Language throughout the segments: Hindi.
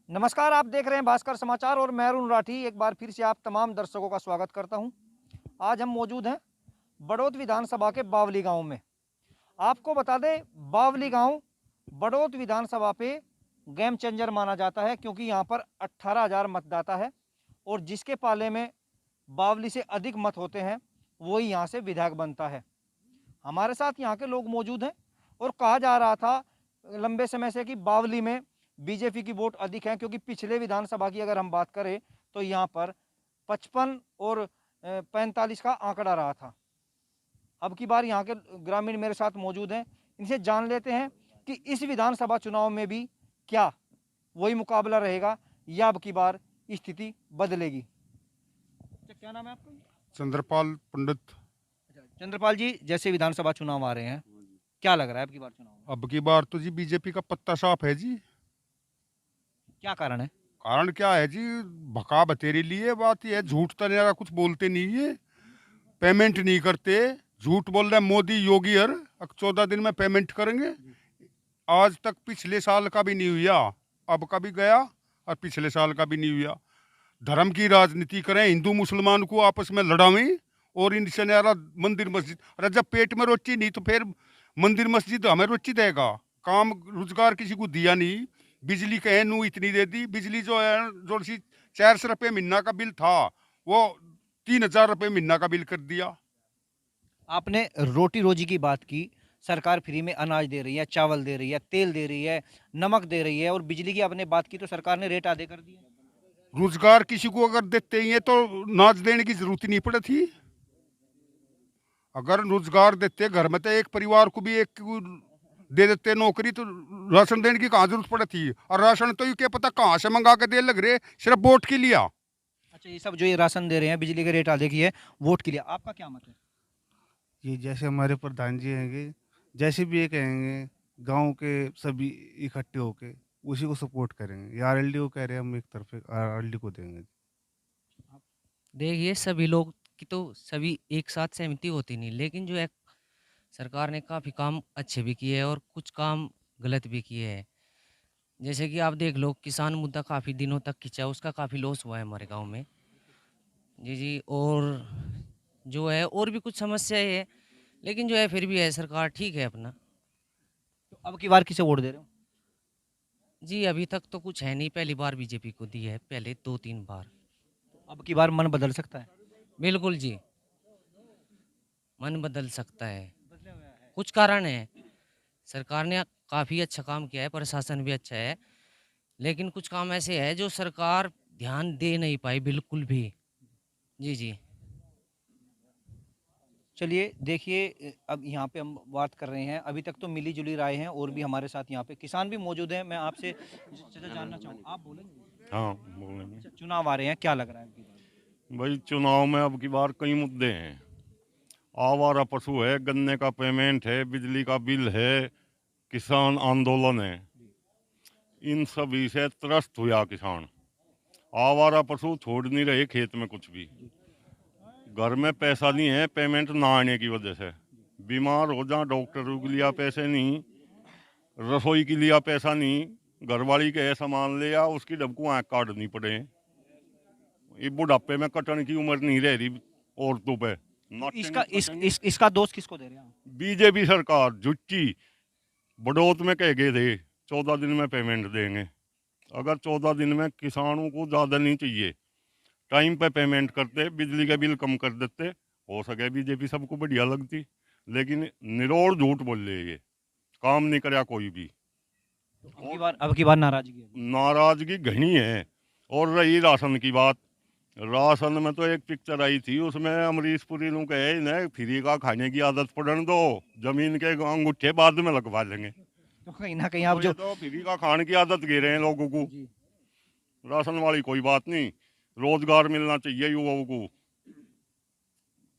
नमस्कार, आप देख रहे हैं भास्कर समाचार और मैं अरुण राठी। एक बार फिर से आप तमाम दर्शकों का स्वागत करता हूं। आज हम मौजूद हैं बड़ौत विधानसभा के बावली गांव में। आपको बता दें, बावली गांव बड़ौत विधानसभा पे गेम चेंजर माना जाता है, क्योंकि यहां पर 18,000 मतदाता है और जिसके पाले में बावली से अधिक मत होते हैं वही यहां से विधायक बनता है। हमारे साथ यहाँ के लोग मौजूद हैं और कहा जा रहा था लंबे समय से कि बावली में बीजेपी की वोट अधिक है, क्योंकि पिछले विधानसभा की अगर हम बात करें तो यहाँ पर 55 और 45 का आंकड़ा रहा था। अब की बार यहाँ के ग्रामीण मेरे साथ मौजूद हैं, इनसे जान लेते हैं कि इस विधानसभा चुनाव में भी क्या वही मुकाबला रहेगा या अब की बार स्थिति बदलेगी। क्या नाम है आपका? चंद्रपाल पंडित। चंद्रपाल जी, जैसे विधानसभा चुनाव आ रहे हैं, क्या लग रहा है अब की बार चुनाव में? अब की बार तो जी बीजेपी का पत्ता साफ है जी। क्या कारण है? कारण क्या है जी? भका बतेरे लिए बात ये है, झूठ तो नहीं, कुछ बोलते नहीं है, पेमेंट नहीं करते, झूठ बोल रहे हैं मोदी योगी हर 14 दिन में पेमेंट करेंगे। आज तक पिछले साल का भी नहीं हुआ, अब का भी गया और पिछले साल का भी नहीं हुआ। धर्म की राजनीति करें, हिंदू मुसलमान को आपस में लड़ावें और इनसे न्यारा मंदिर मस्जिद। अरे जब पेट में रोटी नहीं तो फिर मंदिर मस्जिद हमें रोटी देगा? काम रोजगार किसी को दिया नहीं। बिजली कहे नू इतनी दे दी, बिजली जो है जो 400 रुपये महीना का बिल था वो 3,000 रुपये महीना का बिल कर दिया। आपने रोटी रोजी की बात की। सरकार फ्री में अनाज दे रही है, चावल दे रही है, तेल दे रही है, नमक दे रही है, और बिजली की आपने बात की तो सरकार ने रेट आधे कर दिए। रोजगार किसी को अगर देते ही है तो नाच देने की जरूरत ही नहीं पड़ी थी। अगर रोजगार देते घर में तो एक परिवार को भी एक दे देते नौकरी, तो राशन देने की कहाँ जरूरत पड़ी थी? और राशन तो ये क्या पता कहाँ से मंगा के दे लग रहे, सिर्फ वोट के लिए। अच्छा, ये सब जो ये राशन दे रहे हैं, बिजली के रेट आधे की है, वोट के लिए, आपका क्या मत है? ये जैसे हमारे प्रधान जी हैंगे, जैसे भी ये कहेंगे, गांव के सभी इकट्ठे होके उसी को सपोर्ट करेंगे। ये आरएलडी को कह रहे हैं, हम एक तरफ आरएलडी को देंगे। देखिए, सभी लोग की तो सभी एक साथ सहमति होती नहीं, लेकिन जो है सरकार ने काफ़ी काम अच्छे भी किए हैं और कुछ काम गलत भी किए हैं। जैसे कि आप देख लो, किसान मुद्दा काफ़ी दिनों तक खिंचा, उसका काफ़ी लॉस हुआ है हमारे गांव में। जी जी। और जो है और भी कुछ समस्याएं है, लेकिन जो है फिर भी है, सरकार ठीक है अपना। तो अब की बार किसे वोट दे रहे हो? जी, अभी तक तो कुछ है नहीं, पहली बार बीजेपी को दी है, पहले 2-3 बार। अब की बार मन बदल सकता है? बिल्कुल जी, मन बदल सकता है। कुछ कारण है, सरकार ने काफ़ी अच्छा काम किया है, प्रशासन भी अच्छा है, लेकिन कुछ काम ऐसे हैं जो सरकार ध्यान दे नहीं पाई बिल्कुल भी। जी, जी। चलिए देखिए, अब यहाँ पे हम बात कर रहे हैं, अभी तक तो मिली जुली राय हैं, और भी हमारे साथ यहाँ पे किसान भी मौजूद हैं। मैं आपसे जानना चाहूँ, आप बोलेंगे? हाँ, बोलेंगे। अच्छा, चुनाव आ रहे हैं, क्या लग रहा है आपकी बार? भाई चुनाव में अब की बार कई मुद्दे हैं। आवारा पशु है, गन्ने का पेमेंट है, बिजली का बिल है, किसान आंदोलन है। इन सभी से त्रस्त हुआ किसान। आवारा पशु छोड़ नहीं रहे खेत में कुछ भी। घर में पैसा नहीं है, पेमेंट ना आने की वजह से बीमार हो जा, डॉक्टर के लिए पैसे नहीं, रसोई के लिए पैसा नहीं, घरवाली के सामान ले आ, उसकी डबको आँख काटनी पड़े। ये बुढ़ापे में कटने की उम्र नहीं रह रही औरतों पे। इसका दोष किसको दे रहे हैं आप? बीजेपी सरकार झुच्ची। बड़ौत में कह गए थे 14 दिन में पेमेंट देंगे। अगर 14 दिन में किसानों को ज़्यादा नहीं चाहिए, टाइम पे पेमेंट करते, बिजली का बिल कम कर देते, हो सके बीजेपी सबको बढ़िया लगती। लेकिन निरोड़ झूठ बोल रहे, ये काम नहीं कराया कोई भी। अब की बार नाराजगी है? नाराजगी घनी है। और रही राशन की बात, राशन में तो एक पिक्चर आई थी, उसमें अमरीश पुरी ने कहे इन्हें फ्री का खाने की आदत पड़ने दो, जमीन के अंगूठे बाद में लगवा लेंगे। तो कहीं ना कहीं आप तो जो ये तो फ्री का खाने की आदत गे रहे हैं लोगों को। राशन वाली कोई बात नहीं, रोजगार मिलना चाहिए युवाओं को।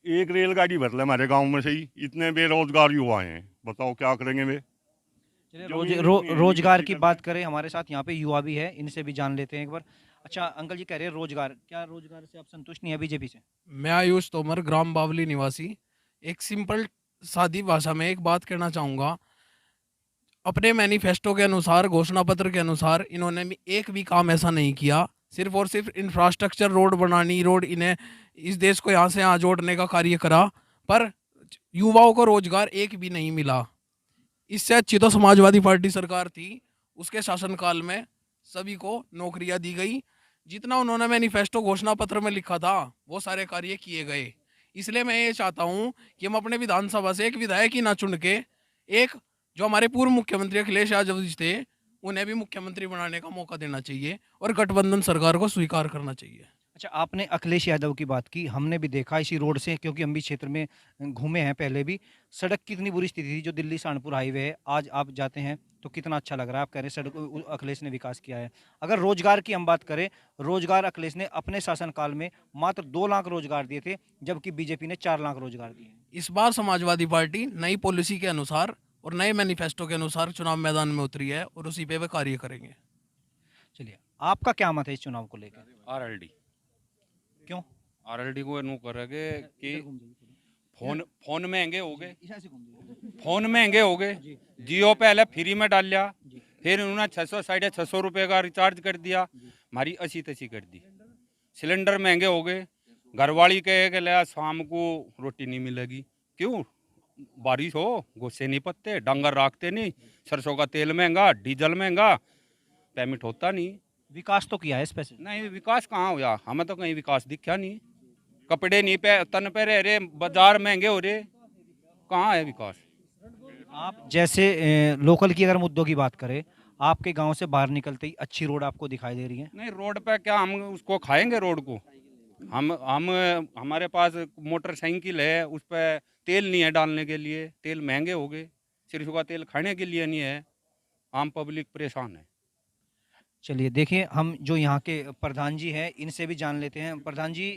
एक रेलगाड़ी भर ले हमारे गांव में से ही, इतने बेरोजगार युवा हैं, बताओ क्या करेंगे वे? चलिए जमीन रोजगार की किसी बात करें, हमारे साथ यहाँ पे युवा भी है, इनसे भी जान लेते हैं एक बार। अच्छा अंकल जी, कह रहे हैं रोजगार, क्या रोजगार से आप संतुष्ट नहीं है बीजेपी से? मैं आयुष तोमर, ग्राम बावली निवासी। एक सिंपल सादी भाषा में एक बात कहना चाहूँगा। अपने मैनिफेस्टो के अनुसार, घोषणा पत्र के अनुसार इन्होंने भी एक भी काम ऐसा नहीं किया। सिर्फ और सिर्फ इंफ्रास्ट्रक्चर, रोड बनानी, रोड इन्हें इस देश को यहाँ से यहाँ जोड़ने का कार्य करा, पर युवाओं को रोजगार एक भी नहीं मिला। इससे अच्छी तो समाजवादी पार्टी सरकार थी, उसके शासनकाल में सभी को नौकरियां दी गई। जितना उन्होंने मैनिफेस्टो घोषणा पत्र में लिखा था वो सारे कार्य किए गए। इसलिए मैं ये चाहता हूँ कि हम अपने विधानसभा से एक विधायक ही ना चुन के, एक जो हमारे पूर्व मुख्यमंत्री अखिलेश यादव जी थे उन्हें भी मुख्यमंत्री बनाने का मौका देना चाहिए और गठबंधन सरकार को स्वीकार करना चाहिए। अच्छा, आपने अखिलेश यादव की बात की, हमने भी देखा इसी रोड से, क्योंकि हम भी क्षेत्र में घूमे हैं पहले भी। सड़क की इतनी बुरी स्थिति थी, जो दिल्ली सहारनपुर हाईवे है, आज आप जाते हैं तो कितना अच्छा लग रहा है। आप कह रहे हैं सड़क अखिलेश ने विकास किया है। अगर रोजगार की हम बात करें, रोजगार अखिलेश ने अपने शासनकाल में मात्र 2 लाख रोजगार दिए थे, जबकि बीजेपी ने 4 लाख रोजगार दिए। इस बार समाजवादी पार्टी नई पॉलिसी के अनुसार और नए मैनिफेस्टो के अनुसार चुनाव मैदान में उतरी है और उसी पे वे कार्य करेंगे। चलिए, आपका क्या मत है इस चुनाव को लेकर? आरएलडी क्यों? आरएलडी को नु करेंगे कि फोन महंगे हो गए, फोन महंगे हो गए। जियो पहले फ्री में डाल लिया, फिर उन्होंने 600 650 रुपये का रिचार्ज कर दिया, हमारी असी तसी कर दी। सिलेंडर महंगे हो गए, घरवाली कहे कि ले शाम को रोटी नहीं मिलेगी। क्यों? बारिश हो, गोसे नहीं पत्ते, डंगर राखते नहीं, सरसों का तेल महंगा, डीजल महंगा, पेमेंट होता नहीं। विकास तो किया है इस पैसे। नहीं, विकास कहाँ हुआ? हमें तो कहीं विकास दिखा नहीं। कपड़े नहीं पे तन पे रह रहे, बाजार महंगे हो रहे, कहाँ है विकास? आप जैसे लोकल की अगर मुद्दों की बात करें, आपके गांव से बाहर निकलते ही अच्छी रोड आपको दिखाई दे रही है। नहीं, रोड पे क्या हम उसको खाएंगे? रोड को हम हमारे पास मोटरसाइकिल है, उस पर तेल नहीं है डालने के लिए, तेल महंगे हो गए, सरसों का तेल खाने के लिए नहीं है, आम पब्लिक परेशान है। चलिए, देखिए हम जो यहाँ के प्रधान जी हैं इनसे भी जान लेते हैं। प्रधान जी,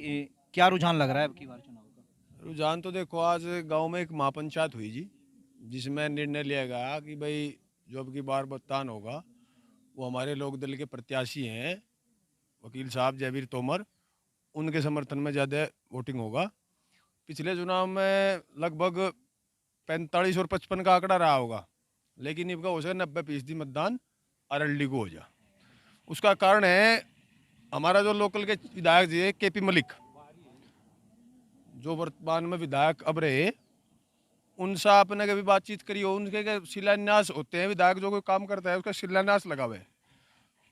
क्या रुझान लग रहा है अब की बार चुनाव का? रुझान तो देखो, आज गांव में एक महापंचायत हुई जी, जिसमें निर्णय लिया गया कि भाई जो अब की बार मतदान होगा वो हमारे लोक दल के प्रत्याशी हैं वकील साहब जयवीर तोमर, उनके समर्थन में ज़्यादा वोटिंग होगा। पिछले चुनाव में लगभग 45 और 55 का आंकड़ा रहा होगा, लेकिन इनका हो सके 90% मतदान आरएलडी को हो जाए। उसका कारण है हमारा जो लोकल के विधायक जी है केपी मलिक, जो वर्तमान में विधायक अब रहे, उनसे आपने कभी बातचीत करी हो? उनके के शिलान्यास होते हैं, विधायक जो कोई काम करता है उसका शिलान्यास लगा हुआ है।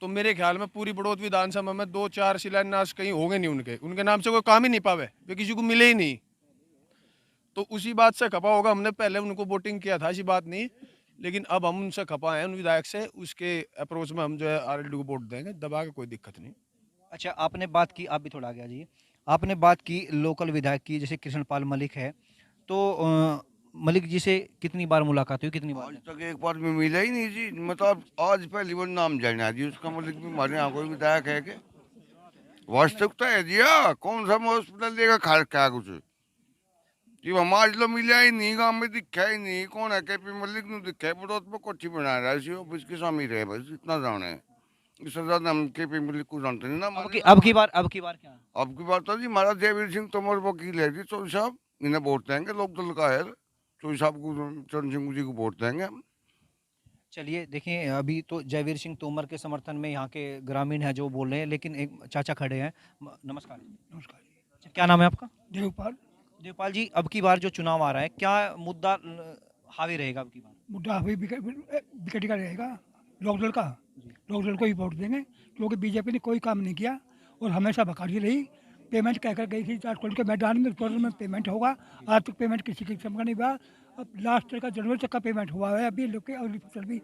तो मेरे ख्याल में पूरी बड़ौत विधानसभा में 2-4 शिलान्यास कहीं होंगे नहीं उनके नाम से कोई काम ही नहीं पावे, वे किसी को मिले ही नहीं। तो उसी बात से खपा होगा, हमने पहले उनको वोटिंग किया था, ऐसी बात नहीं, लेकिन अब हम उनसे खपा हैं, उन विधायक से, उसके अप्रोच में हम जो है आरएलडी को वोट देंगे, दबा के, कोई दिक्कत नहीं। अच्छा, आपने बात की, आप भी थोड़ा आगे आ जाइए। आपने बात की लोकल विधायक की, जैसे कृष्णपाल मलिक है, तो मलिक जी से कितनी बार मुलाकात हुई, कितनी बार? आज तक एक बार में मिला ही नहीं जी, मतलब आज पहली बार नाम जाना जी उसका। मतलब भी हमारे यहाँ कोई विधायक है कि वास्तविकता है जी, कौन सा हॉस्पिटल देगा खा क्या कुछ कि हम आज लो मिला ही नहीं, गाँव में दिखा ही नहीं। कौन है? केपी मलिक ने दिखा है, बड़ौत में कोठी बना रहा है, ऑफिस के सामने रहे, बस इतना जाने है, इससे ज्यादा हम केपी मलिक को जानते नहीं ना। अब की बार क्या? अब की बार तो जी हमारा जयवीर सिंह तोमर वकील है जी, चौधरी साहब, इन्हें वोट देंगे, लोक दल का है, चौधरी साहब को, चरण सिंह जी को वोट देंगे हम। चलिए, देखें अभी तो जयवीर सिंह तोमर के समर्थन में यहाँ के ग्रामीण हैं जो बोल रहे हैं, लेकिन एक चाचा खड़े हैं। नमस्कार। नमस्कार। अच्छा, क्या नाम है आपका? देवपाल। देवपाल जी, अब की बार जो चुनाव आ रहा है, क्या मुद्दा हावी रहेगा अब की बार? मुद्दा अभी विकेट का रहेगा, लोकदल का। लोकदल को ही वोट देंगे, क्योंकि बीजेपी ने कोई काम नहीं किया और हमेशा भकारी रही। पेमेंट कहकर गई थी 4 करोड़ के मैदान में, करोड़ में पेमेंट होगा, आज तक पेमेंट किसी किस्म का नहीं हुआ। अब लास्ट तक का जनवरी तक का पेमेंट हुआ है, अभी लोग अगली फसल भी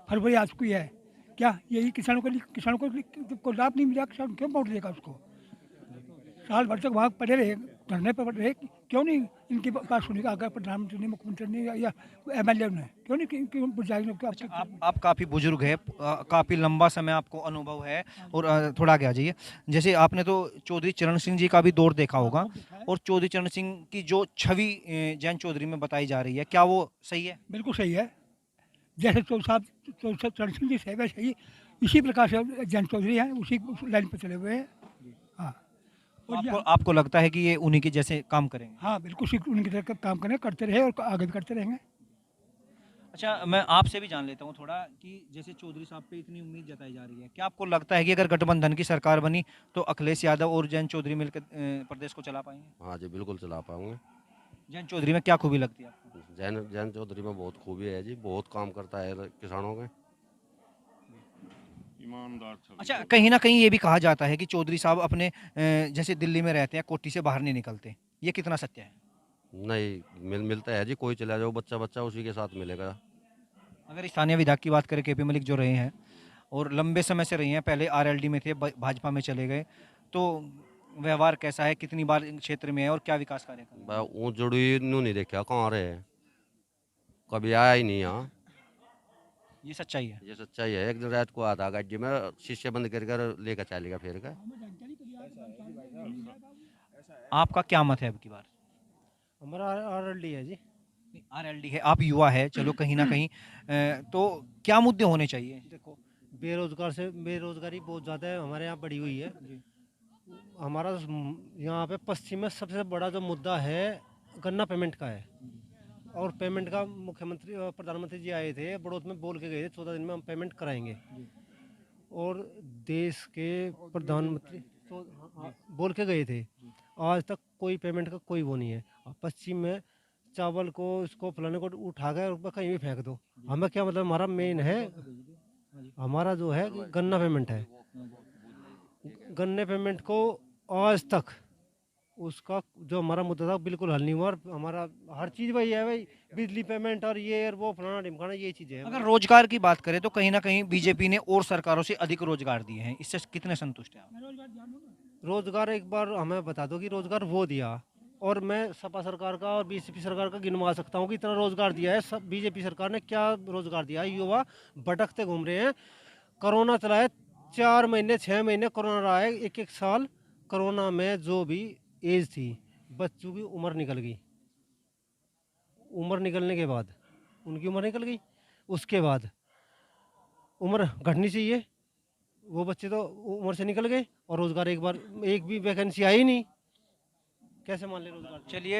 फरवरी आ चुकी है। क्या यही किसानों को लाभ नहीं मिला? किसान क्यों वोट देगा उसको? साल भर तक वहाँ पड़े रहे, धरने पर पड़े रहे, क्यों नहीं इनकी बात सुनेगा? अगर प्रधानमंत्री ने, मुख्यमंत्री ने या एमएलए ने, क्यों नहीं बुझाएंगे? आप काफ़ी बुजुर्ग है, काफ़ी लंबा समय आपको अनुभव है, और थोड़ा आगे आ जाइए। जैसे आपने तो चौधरी चरण सिंह जी का भी दौर देखा होगा, और चौधरी चरण सिंह की जो छवि जैन चौधरी में बताई जा रही है, क्या वो सही है? बिल्कुल सही है। जैसे चरण सिंह जी सही, वैसे ही इसी प्रकार से जैन चौधरी हैं, उसी लाइन पर चले हुए हैं। हाँ, आपको लगता है कि ये उन्हीं के जैसे काम करेंगे? हाँ, बिल्कुल उनकी तरह काम करते रहे और आगे भी करते रहेंगे। अच्छा, मैं आपसे भी जान लेता हूँ थोड़ा कि जैसे चौधरी साहब पे इतनी उम्मीद जताई जा रही है, क्या आपको लगता है कि अगर गठबंधन की सरकार बनी तो अखिलेश यादव और जयंत चौधरी मिलकर प्रदेश को चला पाएंगे? हाँ जी, बिल्कुल चला पाऊँगे। जयंत चौधरी में क्या खूबी लगती है आपको? जैन जैन चौधरी में बहुत खूबी है जी, बहुत काम करता है किसानों के। ईमानदार छवि। अच्छा, कहीं ना कहीं ये भी कहा जाता है कि चौधरी साहब अपने जैसे दिल्ली में रहते हैं, कोठी से बाहर नहीं निकलते, ये कितना सत्य है? नहीं, मिलता है जी, कोई चला जाओ बच्चा बच्चा उसी के साथ मिलेगा। अगर स्थानीय विधायक की बात करें, केपी मलिक जो रहे हैं और लंबे समय से रहे हैं, पहले आरएलडी में थे, भाजपा में चले गए, तो व्यवहार कैसा है, कितनी बार क्षेत्र में है और क्या विकास कार्य कर रहे हैं? ऊँच जुड़ी नू नहीं देखा, कहाँ रहे हैं, कभी आया ही नहीं यहाँ। ये सच्चाई है। ये सच्चाई है। एक दिन रात को आता गाड़ी में शीशे बंद कर कर लेकर चलेगा फिर का। आपका क्या मत है अब की बार? हमारा आरएलडी है जी। आरएलडी है, आप युवा है, चलो कहीं ना कहीं तो क्या मुद्दे होने चाहिए? देखो, बेरोजगारी बहुत ज़्यादा है, हमारे यहाँ बढ़ी हुई है। हमारा यहाँ पे पश्चिम में सबसे बड़ा जो मुद्दा है गन्ना पेमेंट का है। और पेमेंट का मुख्यमंत्री और प्रधानमंत्री जी आए थे, बड़ौद में बोल के गए थे 14 दिन में हम पेमेंट कराएंगे। और देश के प्रधानमंत्री तो बोल के गए थे, आज तक कोई पेमेंट का कोई वो नहीं है। पश्चिम में चावल को इसको फलाने को उठा कर कहीं भी फेंक दो, हमें क्या मतलब? हमारा मेन है, हमारा जो है गन्ना पेमेंट है। गन्ने पेमेंट को आज तक उसका जो हमारा मुद्दा था बिल्कुल हल नहीं हुआ। और हमारा हर चीज़ वही है भाई, बिजली पेमेंट और ये और वो फलाना ढिमकाना, ये चीज़ें हैं। अगर रोजगार की बात करें तो कहीं ना कहीं बीजेपी ने और सरकारों से अधिक रोजगार दिए हैं, इससे कितने संतुष्ट हैं आप? रोजगार एक बार हमें बता दो कि रोजगार वो दिया, और मैं सपा सरकार का और बीजेपी सरकार का गिनवा सकता हूँ कि इतना रोजगार दिया है। सब बीजेपी सरकार ने क्या रोजगार दिया है? युवा भटकते घूम रहे हैं। कोरोना चला है, 4 महीने 6 महीने कोरोना रहा है, एक साल कोरोना में जो भी एज थी, बच्चों की उम्र निकल गई। उम्र निकलने के बाद उनकी उम्र निकल गई, उसके बाद उम्र घटनी चाहिए, वो बच्चे तो उम्र से निकल गए, और रोजगार एक भी वैकेंसी आई नहीं, कैसे मान ले रोजगार? चलिए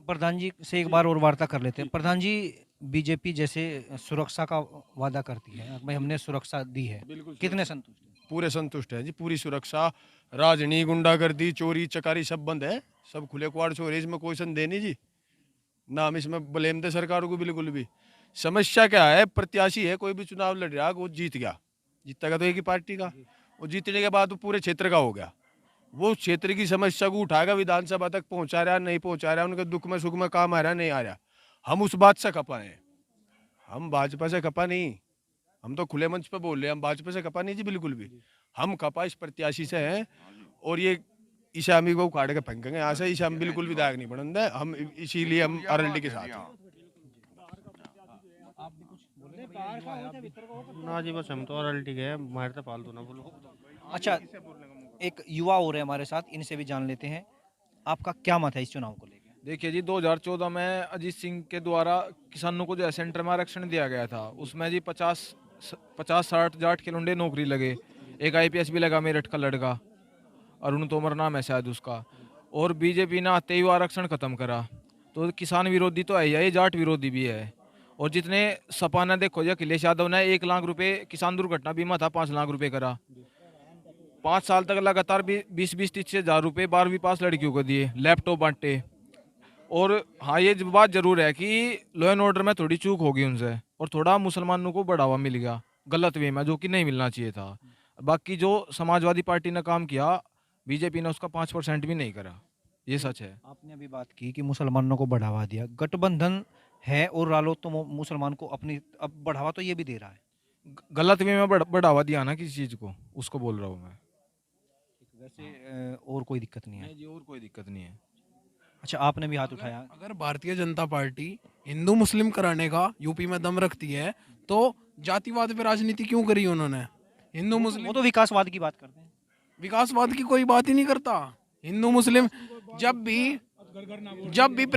प्रधान जी से एक बार और वार्ता कर लेते हैं। प्रधान जी, बीजेपी जैसे सुरक्षा का वादा करती है, भाई हमने सुरक्षा दी है, कितने संतुष्ट हैं? पूरे संतुष्ट हैं जी, पूरी सुरक्षा। राजनी, गुंडागर्दी, चोरी चकारी सब बंद है, सब खुले कुआड़ छोरे, इसमें कोई संदेह नहीं जी। ना हम इसमें ब्लेम दे सरकार को बिल्कुल भी। समस्या क्या है? प्रत्याशी है, कोई भी चुनाव लड़ रहा, वो जीत गया, जीतेगा तो एक ही पार्टी का, वो जीतने के बाद वो पूरे क्षेत्र का हो गया। वो क्षेत्र की समस्या को उठाएगा, विधानसभा तक पहुंचा रहा, नहीं पहुंचा रहा, उनके दुख में सुख में काम आ रहा, नहीं आ रहा। हम उस बात से खपा हैं, हम भाजपा से खपा नहीं। हम तो खुले मंच पे बोल रहे हैं, हम भाजपा से खपा नहीं जी बिल्कुल भी। हम खपा इस प्रत्याशी से हैं, और ये ईशामी को उखाड़ के फेंकेंगे यहाँ से। ईशाम बिल्कुल विधायक नहीं बनता है, हम इसीलिए हम आरएलडी के साथ हैं। ना जी, बस हम तो आरएलडी गए, हमारे तो फालतू ना बोलो। अच्छा, एक युवा और है हमारे साथ, इनसे भी जान लेते हैं, आपका क्या मत है इस चुनाव को लेकर? देखिए जी, 2014 में अजीत सिंह के द्वारा किसानों को जो है सेंटर में आरक्षण दिया गया था, उसमें जी 50-60 जाट के लुंडे नौकरी लगे। एक आईपीएस भी लगा, मेरठ का लड़का, अरुण तोमर नाम है शायद उसका। और बीजेपी ने आते ही वो आरक्षण खत्म करा। तो किसान विरोधी तो है ही, ये जाट विरोधी भी है। और जितने सपा ने देखो जी, अखिलेश यादव ने 1 लाख रुपए किसान दुर्घटना बीमा था, 5 लाख रुपए करा। 5 साल तक लगातार 20-30 हज़ार रुपये 12वीं पास लड़कियों को दिए, लैपटॉप बांटे। और हाँ, ये बात जरूर है कि लॉ एंड ऑर्डर में थोड़ी चूक होगी उनसे, और थोड़ा मुसलमानों को बढ़ावा मिल गया गलत वे में, जो कि नहीं मिलना चाहिए था। बाकी जो समाजवादी पार्टी ने काम किया, बीजेपी ने उसका 5% भी नहीं करा, ये सच है। आपने अभी बात की कि मुसलमानों को बढ़ावा दिया, गठबंधन है और रालोद तो मुसलमान को अपनी अब बढ़ावा तो ये भी दे रहा है। गलत वे में बढ़ावा दिया ना किसी चीज़ को, उसको बोल रहा हूँ मैं। वैसे और कोई दिक्कत नहीं है? नहीं जी, और कोई दिक्कत नहीं है। अच्छा, आपने भी हाथ उठाया। अगर भारतीय जनता पार्टी हिंदू मुस्लिम कराने का यूपी में दम रखती है, तो जातिवाद पे राजनीति क्यों करी उन्होंने? हिंदू मुस्लिम, वो तो विकासवाद की बात करते हैं। विकासवाद की कोई बात ही नहीं करता। हिंदू मुस्लिम जब भी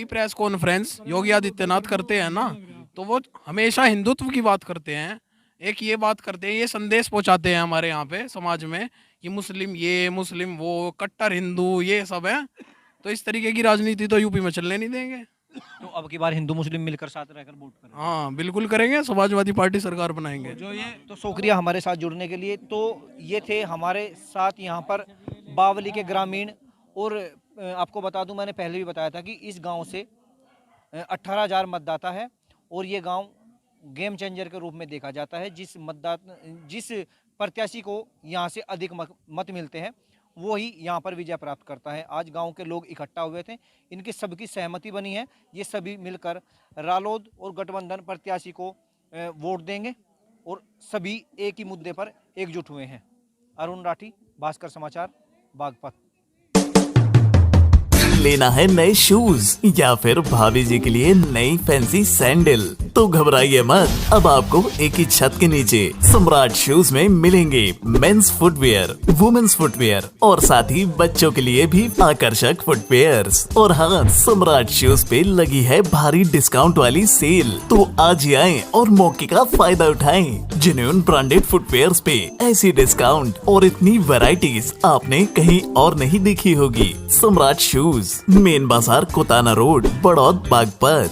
प्रेस कॉन्फ्रेंस योगी आदित्यनाथ करते हैं ना, तो वो हमेशा हिंदुत्व की बात करते हैं। एक ये बात करते हैं, ये संदेश पहुंचाते हैं हमारे यहाँ पे समाज में कि मुस्लिम ये, मुस्लिम वो, कट्टर हिंदू, ये सब है। तो इस तरीके की राजनीति तो यूपी में चलने नहीं देंगे। तो अब की बार हिंदू मुस्लिम मिलकर साथ रहकर वोट करें। हाँ बिल्कुल करेंगे, समाजवादी पार्टी सरकार बनाएंगे। जो ये तो शुक्रिया हमारे साथ जुड़ने के लिए। तो ये थे हमारे साथ यहाँ पर बावली के ग्रामीण। और आपको बता दूं, मैंने पहले भी बताया था कि इस गांव से 18,000 मतदाता है और ये गांव गेम चेंजर के रूप में देखा जाता है। जिस प्रत्याशी को यहाँ से अधिक मत मिलते हैं वो ही यहाँ पर विजय प्राप्त करता है। आज गांव के लोग इकट्ठा हुए थे, इनकी सबकी सहमति बनी है, ये सभी मिलकर रालोद और गठबंधन प्रत्याशी को वोट देंगे और सभी एक ही मुद्दे पर एकजुट हुए हैं। अरुण राठी, भास्कर समाचार, बागपत। लेना है नए शूज या फिर भाभी जी के लिए नई फैंसी सैंडल, तो घबराइए मत। अब आपको एक ही छत के नीचे सम्राट शूज में मिलेंगे मेंस फुटवेयर, वुमेन्स फुटवेयर और साथ ही बच्चों के लिए भी आकर्षक फुटवेयर्स। और हाँ, सम्राट शूज पे लगी है भारी डिस्काउंट वाली सेल, तो आज ही आएं और मौके का फायदा उठाएं। जेन्युइन ब्रांडेड फुटवेयर्स पे ऐसी डिस्काउंट और इतनी वैरायटीज आपने कहीं और नहीं देखी होगी। सम्राट शूज, मेन बाजार, कोताना रोड, बड़ौद, बागपत।